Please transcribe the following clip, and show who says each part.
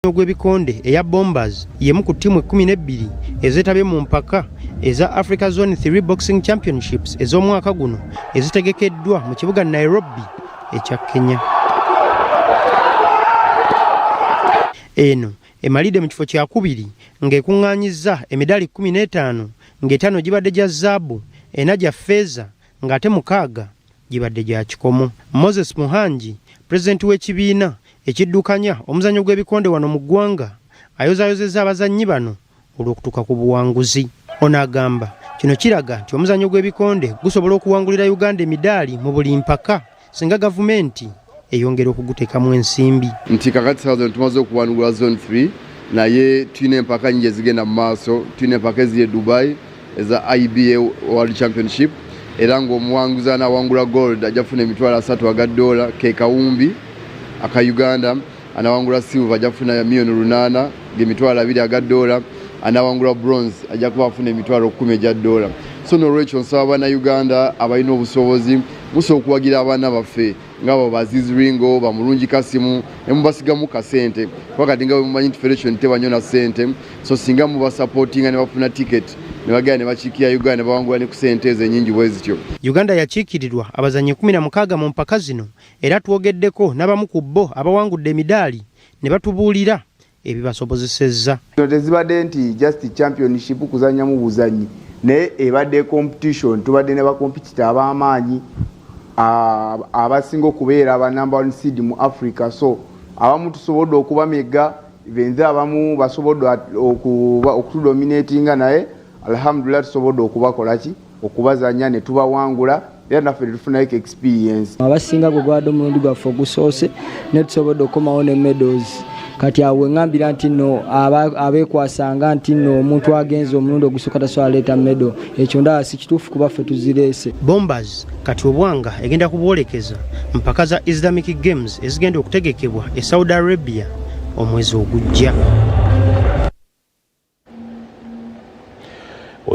Speaker 1: Ogw'ebikonde eya Bombers yemu ku ttiimu 12 ezeetabye mu mpaka eza Africa Zone 3 Boxing Championships ez'omwaka guno ezitegekeddwa mu kibuga Nairobi ekya Kenya. Eno emalidde mu kifo kya kubiri ng'ekuŋŋaanyizza emidali 15 ng'etaano gibadde gya zaabu, ena gya ffeeza ng'ate 6 gibadde gya kikomo. Moses Muhangi, pulezidenti w'ekibiina ekiddukanya omuzannyo gw'ebikonde wano mu ggwanga, ayozaayozezza abazannyi bano olw'okutuuka ku buwanguzi. Ono agamba kino kiraga nti omuzannyo gw'ebikonde gusobola okuwangulira Uganda emidaali mu buli mpaka singa gavumenti eyongera okuguteekamu ensimbi.
Speaker 2: Nti kakati saazo tumaze okuwangula zone 3 naye tulina empaka nyingi ezigenda mu maaso. Tulina empaka eziri e Dubai eza IBA World Championship, era ng'omuwanguzi anawangula gold ajja kufuna emitwalo 3 aga dola, ke kawumbi aka Uganda anawangula silver ajja kufuna $800,000 ng'emitwalo 2 aga dola, anawangula bronze ajja kuba afuna emitwalo 10 egya dola. So n'olwekyo nsaba Bannayuganda abalina obusobozi musobola okuwagira abaana baffe ng'abo Baziz Ringo, Bamulungi Kasimu, ne mubasigamu kasente wakati nga bwe mumanyi nti federation tebanyona ssente, so singa mubasupportinga ne bafuna ticket ne bagenda ne bakiikira Uganda ne bawangula ne ku ssente ezo ennyingi bwe zityo.
Speaker 1: Uganda yakiikirirwa abazannyi 16 mu mpaka zino, era twogeddeko n'abamu ku bo abawangudde emidaali ne batubuulira ebibasobozesezza.
Speaker 3: Tezibadde nti just championship kuzannyamu buzannyi, naye ebadde competition, tubadde ne bakompetita ab'amaanyi abasinga okubeera aba number 1 seed mu Africa. So abamu tusobodde okubamega, benze abamu basobodde okutudominatinga, naye alhamdulillah tusobodde okubakolaki okubazanya ne tubawangula, era naffe tufunayo experience.
Speaker 4: Abasinga gwe gwadde omulundi gwaffe ogusoose ne tusobodde okukomawo ne medals. Kati awe ngambira nti no abekwasanga nti no omuntu agenze omulundi ogusooka tasobola leeta medal, ekyo ndaba si kituufu kuba ffe tuzireese.
Speaker 1: Bombers kati obwanga egenda kubwolekeza mpaka za Islamic Games ezigenda okutegekebwa e Saudi Arabia omwezi ogujja.